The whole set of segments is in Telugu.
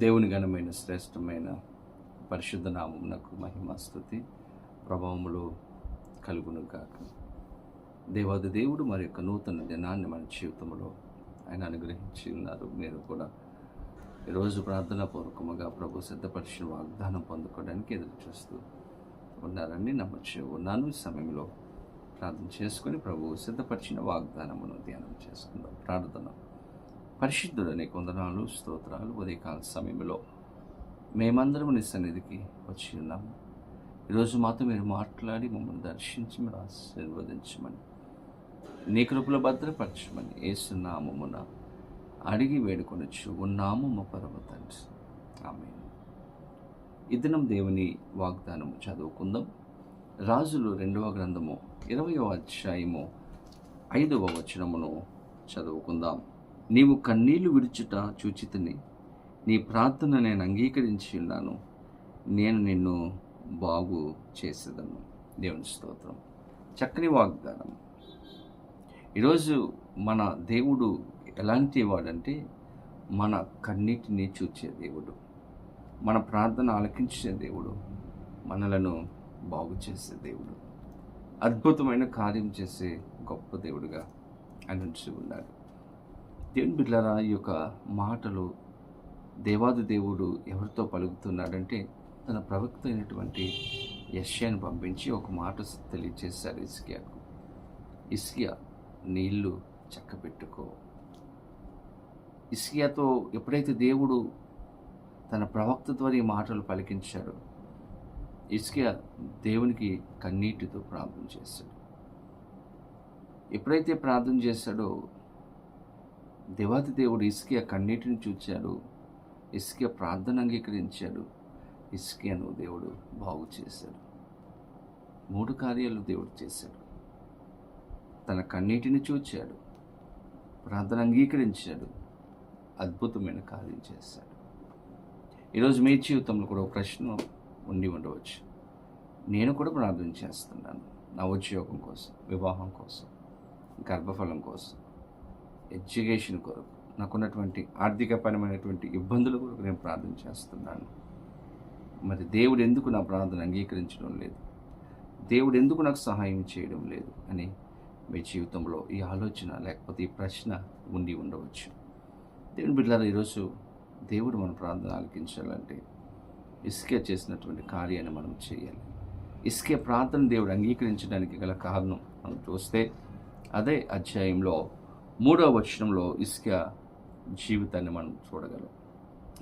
దేవుని ఘనమైన శ్రేష్టమైన పరిశుద్ధ నామమునకు మహిమ స్తుతి ప్రభావములు కలుగును గాక. దేవాది దేవుడు మరి యొక్క నూతన దినాన్ని మన జీవితంలో ఆయన అనుగ్రహించి ఉన్నారు. మీరు కూడా ఈరోజు ప్రార్థనా పూర్వకముగా ప్రభు సిద్ధపరిచిన వాగ్దానం పొందుకోవడానికి ఎదురు చూస్తూ ఉన్నారని నమ్మచ్చు ఉన్నాను. ఈ సమయంలో ప్రార్థన చేసుకొని ప్రభు సిద్ధపరిచిన వాగ్దానమును ధ్యానం చేసుకుందాం. ప్రార్థన. పరిశుద్ధుడనే కొందనాలు స్తోత్రాలు. ఉదయకాల సమయంలో మేమందరం నీ సన్నిధికి వచ్చి ఉన్నాము. ఈరోజు మాతో మీరు మాట్లాడి మమ్మల్ని దర్శించి మీరు ఆశీర్వదించమని, నీ కృపలో భద్రపరచమని యేసునామమున అడిగి వేడుకొనొచ్చు ఉన్నాము మా పరమ తండ్రి. ఆమేన్. ఈ దినం దేవుని వాగ్దానము చదువుకుందాం. రాజులు 2వ గ్రంథము 20వ అధ్యాయము 5వ వచనమును చదువుకుందాం. నీవు కన్నీళ్లు విడుచుట చూచితిని, నీ ప్రార్థన నేను అంగీకరించి ఉన్నాను, నేను నిన్ను బాగు చేసేదను. దేవుని స్తోత్రం. చక్కని వాగ్దానం. ఈరోజు మన దేవుడు ఎలాంటి వాడంటే మన కన్నీటిని చూచే దేవుడు, మన ప్రార్థన ఆలకించే దేవుడు, మనలను బాగు చేసే దేవుడు, అద్భుతమైన కార్యం చేసే గొప్ప దేవుడుగా అనుంచి ఉన్నాడు. దేవుని బిడ్డలారా, ఈ యొక్క మాటలు దేవాది దేవుడు ఎవరితో పలుకుతున్నాడంటే తన ప్రవక్త అయినటువంటి యెషయాను పంపించి ఒక మాట తెలియజేశాడు హిజ్కియాకు. హిజ్కియా, నీళ్లు చక్కబెట్టుకో. హిజ్కియాతో ఎప్పుడైతే దేవుడు తన ప్రవక్త ద్వారా ఈ మాటలు పలికించాడో, హిజ్కియా దేవునికి కన్నీటితో ప్రార్థన చేశాడు. ఎప్పుడైతే ప్రార్థన చేశాడో దేవాది దేవుడు హిజ్కియా కన్నీటిని చూచాడు, హిజ్కియా ప్రార్థన అంగీకరించాడు, హిజ్కియాను దేవుడు బాగు చేశాడు. 3 కార్యాలు దేవుడు చేశాడు. తన కన్నీటిని చూచాడు, ప్రార్థన అంగీకరించాడు, అద్భుతమైన కార్యం చేశాడు. ఈరోజు మీ జీవితంలో కూడా ఒక ప్రశ్న ఉండి ఉండవచ్చు. నేను కూడా ప్రార్థన చేస్తున్నాను, నా ఉద్యోగం కోసం, వివాహం కోసం, గర్భఫలం కోసం, ఎడ్యుకేషన్ కొరకు, నాకున్నటువంటి ఆర్థికపరమైనటువంటి ఇబ్బందుల కొరకు నేను ప్రార్థన చేస్తున్నాను. మరి దేవుడు ఎందుకు నా ప్రార్థన అంగీకరించడం లేదు, దేవుడు ఎందుకు నాకు సహాయం చేయడం లేదు అని మీ జీవితంలో ఈ ఆలోచన లేకపోతే ఈ ప్రశ్న ఉండి ఉండవచ్చు. దేవుని బిడ్డలారా, ఈరోజు దేవుడు మన ప్రార్థన ఆలకించాలంటే హిజ్కియా చేసినటువంటి కార్యాన్ని మనం చేయాలి. హిజ్కియా ప్రార్థన దేవుడు అంగీకరించడానికి గల కారణం మనం చూస్తే అదే అధ్యాయంలో 3వ వచనంలో హిజ్కియా జీవితాన్ని మనం చూడగలం.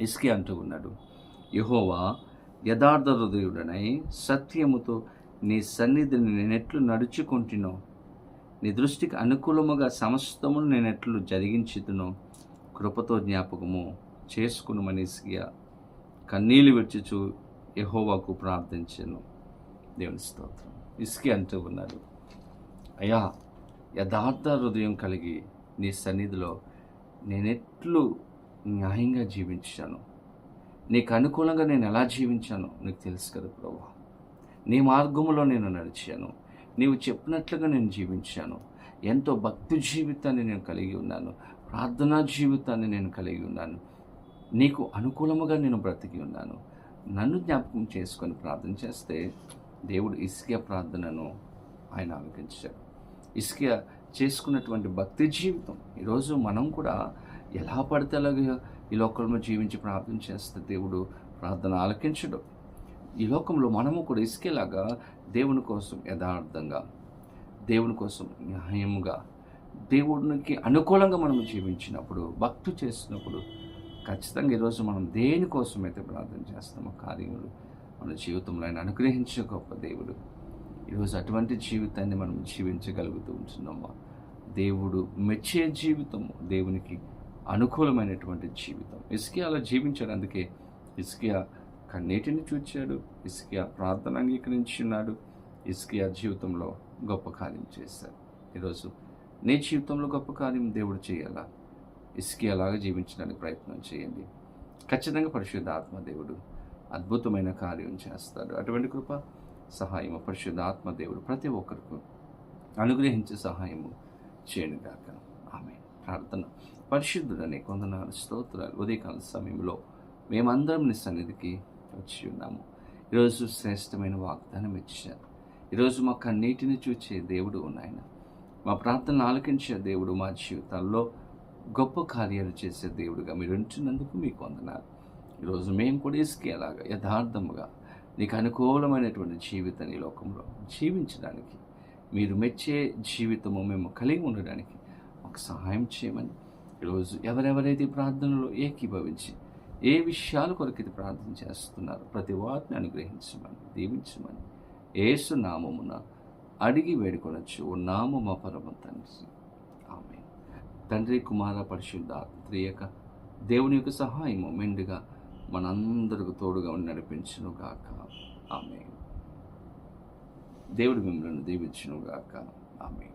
హిజ్కియా అంటూ ఉన్నాడు, యెహోవా యథార్థ హృదయుడనై సత్యముతో నీ సన్నిధిని నేనెట్లు నడుచుకుంటునో, నీ దృష్టికి అనుకూలముగా సమస్తమును నేనెట్లు జరిగించుతునో కృపతో జ్ఞాపకము చేసుకునుమని హిజ్కియా కన్నీళ్లు విడుచుచు యెహోవాకు ప్రార్థించెను. దేవుని స్తోత్రం. హిజ్కియా అంటూ ఉన్నాడు, అయ్యా, యథార్థ హృదయం కలిగి నీ సన్నిధిలో నేనెట్లు న్యాయంగా జీవించాను, నీకు అనుకూలంగా నేను ఎలా జీవించానో నీకు తెలుసు కదా ప్రభువా. నీ మార్గములో నేను నడిచాను, నీవు చెప్పినట్లుగా నేను జీవించాను, ఎంతో భక్తి జీవితాన్ని నేను కలిగి ఉన్నాను, ప్రార్థనా జీవితాన్ని నేను కలిగి ఉన్నాను, నీకు అనుకూలముగా నేను బ్రతికి ఉన్నాను, నన్ను జ్ఞాపకం చేసుకొని ప్రార్థన చేస్తే దేవుడు హిజ్కియా ప్రార్థనను ఆయన ఆలకించాడు. హిజ్కియా చేసుకున్నటువంటి భక్తి జీవితం ఈరోజు మనం కూడా ఎలా పడితే అలాగే ఈ లోకంలో జీవించి ప్రార్థన చేస్తే దేవుడు ప్రార్థన ఆలకించడు. ఈ లోకంలో మనము కూడా హిజ్కియాలాగా దేవుని కోసం యథార్థంగా, దేవుని కోసం న్యాయముగా, దేవునికి అనుకూలంగా మనం జీవించినప్పుడు, భక్తి చేసినప్పుడు ఖచ్చితంగా ఈరోజు మనం దేనికోసమైతే ప్రార్థన చేస్తామో కార్యములు మన జీవితంలో ఆయన అనుగ్రహించే గొప్ప దేవుడు. ఈరోజు అటువంటి జీవితాన్ని మనం జీవించగలుగుతూ ఉంటున్నామా? దేవుడు మెచ్చే జీవితము, దేవునికి అనుకూలమైనటువంటి జీవితం. హిజ్కియా అలా జీవించాడు. అందుకే హిజ్కియా కన్నీటిని చూచాడు, హిజ్కియా ప్రార్థన అంగీకరించున్నాడు, హిజ్కియా జీవితంలో గొప్ప కార్యం చేశాడు. ఈరోజు నీ జీవితంలో గొప్ప కార్యం దేవుడు చేయాలా? హిజ్కియా లాగా జీవించడానికి ప్రయత్నం చేయండి. ఖచ్చితంగా పరిశుద్ధ ఆత్మ దేవుడు అద్భుతమైన కార్యం చేస్తాడు. అటువంటి కృప సహాయము పరిశుద్ధ ఆత్మ దేవుడు ప్రతి ఒక్కరికి అనుగ్రహించే సహాయము చేయనుగాక. ఆమేన్. ప్రార్థన. పరిశుద్ధుడనే కొందనాలు స్తోత్రాలు. ఉదయకాల సమయంలో మేమందరం నీ సన్నిధికి వచ్చి ఉన్నాము. ఈరోజు శ్రేష్టమైన వాగ్దానం ఇచ్చారు. ఈరోజు మా కన్నీటిని చూచే దేవుడు నాయన, మా ప్రార్థనలు ఆలకించే దేవుడు, మా జీవితాల్లో గొప్ప కార్యాలు చేసే దేవుడుగా మీరు ఉంటున్నందుకు మీకు వందనాలు. ఈరోజు మేము కూడా ఇసుకేలాగా యథార్థముగా నీకు అనుకూలమైనటువంటి జీవితాన్ని ఈ లోకంలో జీవించడానికి, మీరు మెచ్చే జీవితము మేము కలిగి ఉండడానికి మాకు సహాయం చేయమని ఈరోజు ఎవరెవరైతే ప్రార్థనలో ఏకీభవించి ఏ విషయాల కొరకైతే ప్రార్థన చేస్తున్నారు ప్రతి వాటిని అనుగ్రహించమని, దీవించమని యేసు నామమున అడిగి వేడుకొనొచ్చు ఓ నామ మా పరమ తండ్రి. ఆమేన్. తండ్రి, కుమార, పరిశుద్ధాత్మ త్రియక దేవుని యొక్క సహాయము మెండుగా మనందరికి తోడుగా ఉండి నడిపించును గాక. ఆమేన్. దేవుడు మిమ్మల్ని దీవించును గాక. ఆమేన్.